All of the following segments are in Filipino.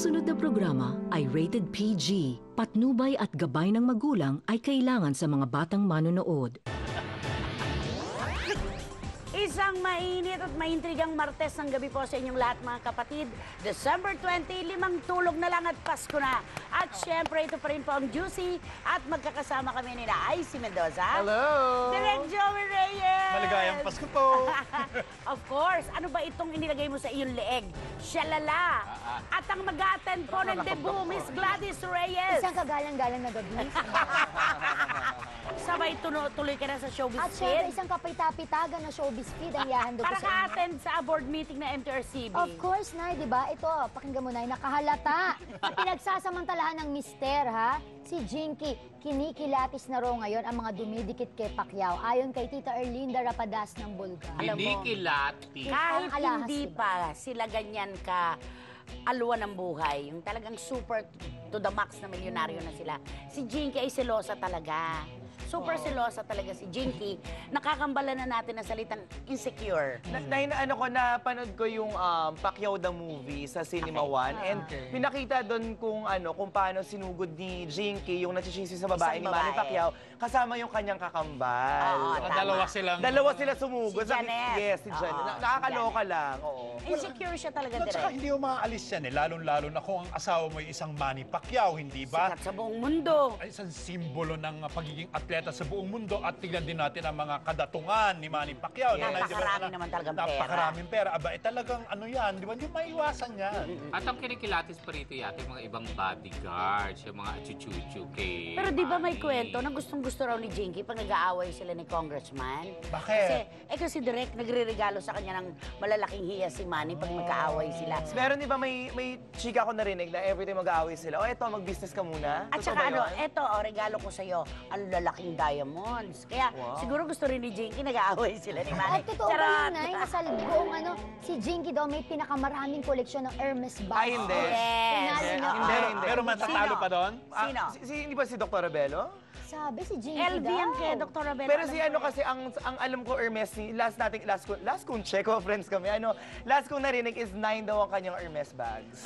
susunod na programa ay rated PG. Patnubay at gabay ng magulang ay kailangan sa mga batang manonood. Isang mainit at maintrigang Martes ng gabi po sa inyong lahat mga kapatid. December 20, 5 tulog na lang at Pasko na. At syempre ito pa rin po ang Juicy at magkakasama kami ni Icy Mendoza. Hello! Direct Joey Reyes! Maligayang Pasko po! Of course, ano ba itong inilagay mo sa iyong leeg? Shalala! At ang mag-attend po ng debut, Miss Gladys Reyes! Isang kagalang-galang na gabi. Sabay tuloy ka na sa showbiz At syempre, isang kapitapitagan na showbiz feed ang ihahandog ko para sa inyo. ka-attend sa board meeting na MTRCB. Of course, Nay, di ba? Ito, pakinggan mo, Nay, nakahalata na pinagsasamantalahan ng mister, ha? Si Jinky, kinikilatis na raw ngayon ang mga dumidikit kay Pacquiao. Ayon kay Tita Erlinda Rapadas ng Bulga. Alam mo, Kinikilati. kahit Ang alahas, hindi diba? pa sila ganyan ka alwa ng buhay, yung talagang super to the max na milyonaryo na sila, si Jinky ay selosa talaga. Super selosa talaga si Jinky. Nakakambala na natin ang salitang insecure. Napanood ko yung Pacquiao the movie sa Cinema One. And pinakita doon kung paano sinugod ni Jinky yung nagsisisi sa babae Isang ni Manny babae. Pacquiao kasama yung kanyang kakambal. Oo, tama. Dalawa sila sumugod. Si Janet. Yes, si Janet. Oo, Nakakaloka lang. Oo. Insecure siya talaga At saka direct. hindi mo maaalis yan eh, lalong-lalo na kung ang asawa mo ay isang Manny Pacquiao, hindi ba? Sikat sa buong mundo. Ay isang simbolo ng pagiging atleta sa buong mundo at tignan din natin ang mga kadatungan ni Manny Pacquiao. Yes. Napakarami naman talagang pera. Napakaraming pera. Aba, talagang ano yan, di ba? Hindi maiwasan yan. At ang kinikilatis pa rito yata yung mga ibang bodyguards, yung mga chuchuchu kay Pero di ba may Manny. kwento na gustong-gusto raw ni Jinky pag nag-aaway sila ni Congressman? Bakit? Kasi direct nagre-regalo sa kanya ng malalaking hiya si Manny pag magkaaway sila. Meron di ba may chika ko narinig na every time mag-aaway sila, eto, mag-business ka muna. At Totoo saka ba yun? eto, regalo ko sa'yo, ang lalaking diamonds. Kaya Wow. siguro gusto rin ni Jinky nag-aaway sila ni Manny. At totoo ba yun, Nay? Nasa buong si Jinky daw may pinakamaraming koleksyon ng Hermes bag. Ay, hindi. Yes. Pinalo niya. Hindi. Pero matatalo Sino? pa doon? Sino? Hindi ba si Dr. Rebelo? Sabi si Jinky LV daw. ang kay Dr. Rabel. Pero si kasi ang alam ko Hermes ni last kong check ko friends kami last kong narinig is 9 daw ang kanyang Hermes bags.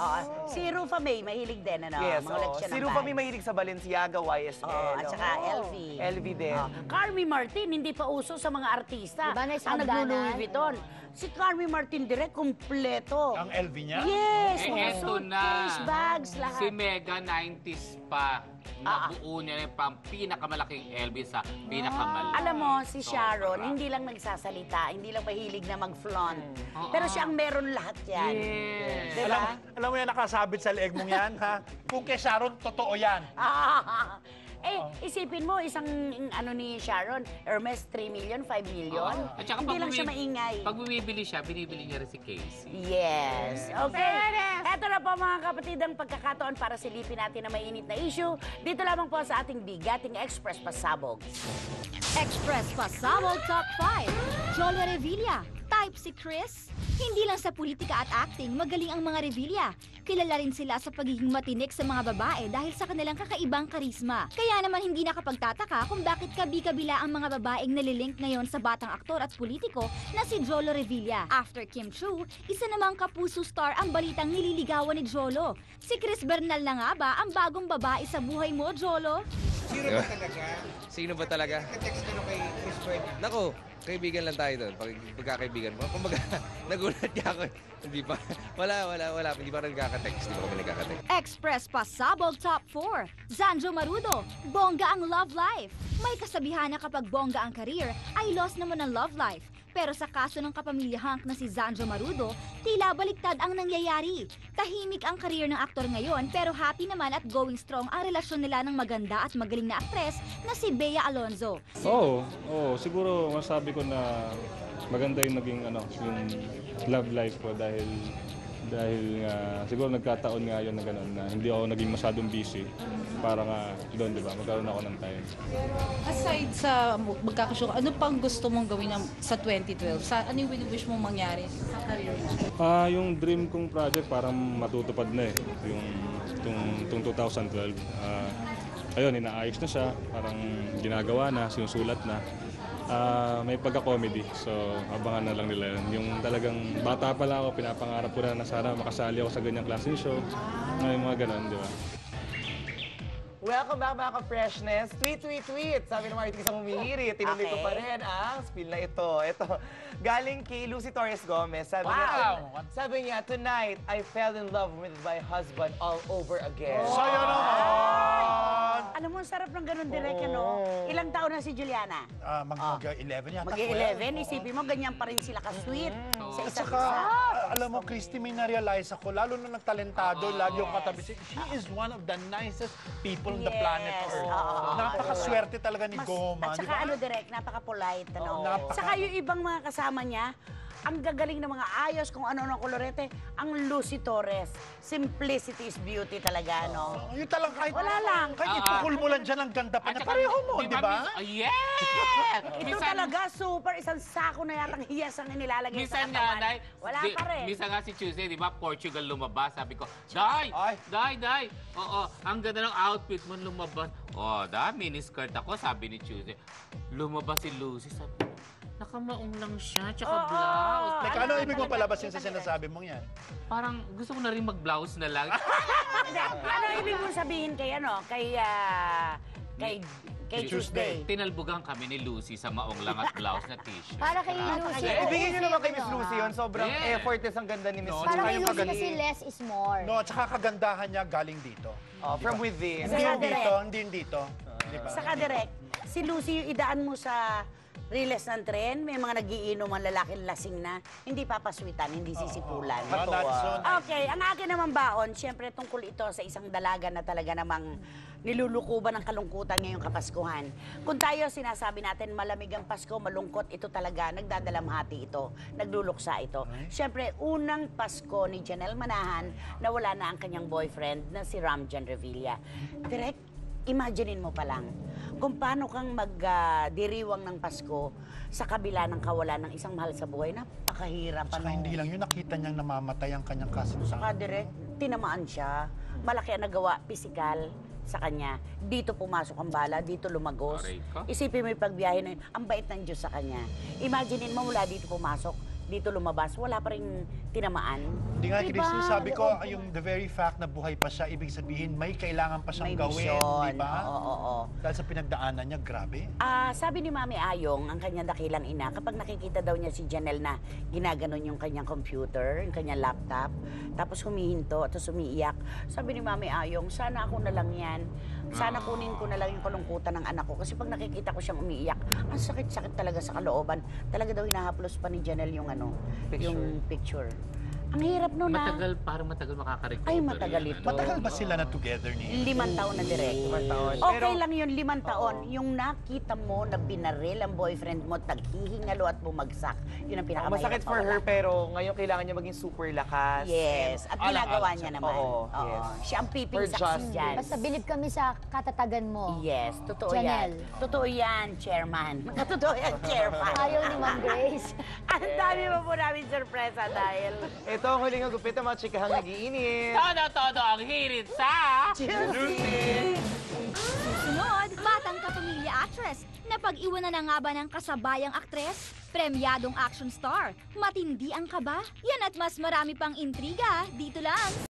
Si Rufa May, mahilig din, ano? Yes, collection si ng Rufa bag. may mahilig sa Balenciaga, YSL. At saka LV. LV din. Carmi Martin, hindi pa uso sa mga artista. Diba, ang na sa hagdanan? naglo-Louis Vuitton. Si Carmi Martin direct, kumpleto. Ang LV niya? Yes! Eto na. Suitcase, bags, lahat. Si Mega 90s pa. Nabuo niya yung pang pinakamalaking LV sa pinakamalaki. Alam mo, si Sharon, Sobra. hindi lang nagsasalita, hindi lang mahilig na mag-flaunt. Oo. Pero siya ang meron lahat yan. Yes. Diba? Alam mo yan, nakasabit sa leeg mong yan, ha? Kung kay Sharon, totoo yan. Isipin mo, isang ni Sharon, Hermes, 3 million, 5 million. At saka Hindi pag lang siya maingay. Pag bumibili siya, binibili niya rin si Casey. Yes. Okay. Eto na po mga kapatid ang pagkakataon para silipin natin na mainit na issue. Dito lamang po sa ating bigating Express Pasabog. Express Pasabog Top 5. Jolo Revilla. Type si Chris. Hindi lang sa politika at acting, magaling ang mga Revilla. Kilala rin sila sa pagiging matinik sa mga babae dahil sa kanilang kakaibang karisma. Kaya naman hindi nakapagtataka kung bakit kabi-kabila ang mga babaeng nalilink ngayon sa batang aktor at politiko na si Jolo Revilla. After Kim Chu, isa namang kapuso star ang balitang nililigawan ni Jolo. Si Chris Bernal na nga ba ang bagong babae sa buhay mo, Jolo? Sino ba talaga? Sino ba talaga? Ka-text ka kay Chris Bernal. Nako, kaibigan lang tayo doon. Pagkakaibigan mo. Kumbaga, nagulat niya ako. Hindi pa. Wala. Hindi pa nagkaka-text. Hindi pa kami nagkaka-text. Express Pasabog Top 4. Zanjo Marudo, bongga ang love life. May kasabihan na kapag bongga ang career, ay lost naman ang love life. Pero sa kaso ng kapamilya hunk na si Zanjo Marudo, tila baliktad ang nangyayari. Tahimik ang career ng aktor ngayon pero happy naman at going strong ang relasyon nila ng maganda at magaling na aktres na si Bea Alonzo. Oo, siguro masabi ko na maganda yung naging yung love life ko dahil nga siguro nagkataon nga yun na gano'n na hindi ako naging masyadong busy para nga doon, di ba, magkaroon ako ng time. Aside sa magkakashow, ano pang gusto mong gawin sa 2012? Ano yung wish mong mangyari sa career mo? Yung dream kong project parang matutupad na yung 2012. Ayun, inaayos na siya, parang ginagawa na, sinusulat na. may pagka-comedy. So, abangan na lang nila yun. Yung talagang bata pa lang ako, pinapangarap ko na sana makasali ako sa ganyang klaseng show. Yung mga ganon, di ba? Welcome back mga ka-freshness. Tweet, tweet, tweet. Sabi ng marketing sa humihirit. Tinuloy ko pa rin ang spill na ito. Ito, galing kay Lucy Torres Gomez. Sabi niya, tonight, I fell in love with my husband all over again. So yun naman. Alam mo, ang sarap ng ganun direct, ano? Ilang taon na si Juliana? Mag-11 yata. Mag-11, isipin mo, ganyan pa rin sila ka-sweet sa isa't Saka, isa. alam mo, Christy, may na-realize ako, lalo na nagtalentado, lagi yung katabi siya. She is one of the nicest people on the planet Earth. Napakaswerte talaga ni Goma. At saka ano, direct, napaka-polite, ano? napaka- Saka yung ibang mga kasama niya, ang gagaling ng mga ayos, kung ano-ano kolorete, ang Lucy Torres. Simplicity is beauty talaga, no? Yung talang kahit, Wala lang. kahit ipukul mo lang dyan, ang ganda pa niya. Pareho mo, di ba? Yes! Ito talaga, super, isang sako na yatang hiyas ang inilalagay sa Minsan katawan. nga, Day, Wala pa rin. Minsan nga si Tuesday, di ba, Portugal lumabas. Sabi ko, Day, oo, ang ganda ng outfit mo lumabas. Oh, miniskirt ako, sabi ni Tuesday. Lumabas si Lucy, sabi ko, nakamaong lang siya, tsaka blouse. Like, ano ibig mo palabasin sa sinasabi mong yan? Parang gusto ko na rin mag-blouse na lang. Hindi, ano ibig mo sabihin kay, ano, kay Tuesday? Tinalbugan kami ni Lucy sa maong lang at blouse na t-shirt. Para kay Lucy. Ibigay niyo naman kay Miss Ano, Lucy yun. Sobrang Yeah. effortless ang ganda ni Miss No, Lucy. Para kay yung Lucy pagaling. kasi less is more. No, at saka kagandahan niya galing dito. From within. Hindi yung dito, hindi yung dito. Di ba? Saka direct, si Lucy yung idaan mo sa riles ng tren, may mga nagiinom ang lalaking lasing na, hindi papaswitan, hindi sisipulan. Okay, ang akin naman baon, syempre tungkol ito sa isang dalaga na talaga namang nilulukuban ng kalungkutan ngayong Kapaskuhan. Kung tayo sinasabi natin malamig ang Pasko, malungkot, ito talaga, nagdadalamhati ito, nagluluksa ito. Syempre, unang Pasko ni Janelle Manahan na wala na ang kanyang boyfriend na si Ramjan Revilla. Direct, imaginein mo pa lang kung paano kang magdiriwang ng Pasko sa kabila ng kawalan ng isang mahal sa buhay, napakahirap. Saka hindi lang yun, nakita niyang namamatay ang kanyang kasinungan. Saka direct, tinamaan siya. Malaki ang nagawa, pisikal sa kanya. Dito pumasok ang bala, dito lumagos. Aray ka. Isipin mo yung pagbiyahe na yun, ang bait ng Diyos sa kanya. Imaginein mo mula dito pumasok, dito lumabas, wala pa rin tinamaan. Hindi nga, Diba? Christy, sabi ko, yung the very fact na buhay pa siya, ibig sabihin, may kailangan pa siyang May gawin, misyon. di ba? Oo. Dahil sa pinagdaanan niya, grabe. Sabi ni Mami Ayong, ang kanyang dakilang ina, kapag nakikita daw niya si Janelle na ginaganon yung kanyang computer, yung kanyang laptop, tapos humihinto, tapos umiiyak, sabi ni Mami Ayong, sana ako na lang yan. Sana kunin ko na lang yung kalungkutan ng anak ko. Kasi pag nakikita ko siyang umiiyak, ang sakit-sakit talaga sa kalooban. Talaga daw hinahaplos pa ni Janelle yung yung picture. Ang hirap nun Parang matagal makaka-recover. Ay, matagal ito. Matagal ba sila na together ni 5 taon na direct. 5 taon. Okay lang yun, 5 taon. Yung nakita mo na binaril ang boyfriend mo, naghihingalo at bumagsak. Yun ang pinakamahirap. Masakit for her, pero ngayon kailangan niya maging super lakas. Yes, at ginagawa niya naman. Oo, yes. Siya ang piping For saksi justice. dyan. Basta bilib kami sa katatagan mo. Yes, totoo Janelle. yan. Totoo yan, chairman. Totoo yan, chairman. Ayaw ni Ma'am Grace. Ang dami mo po namin sorpresa dahil... Ito ang huling agupit ng mga chikahang nag-iinit. Todo ang hirit sa... Sunod, batang kapamilya actress na pag-iwanan na nga ba ng kasabayang aktres? Premyadong action star, matindi ang kaba? Yan at mas marami pang intriga dito lang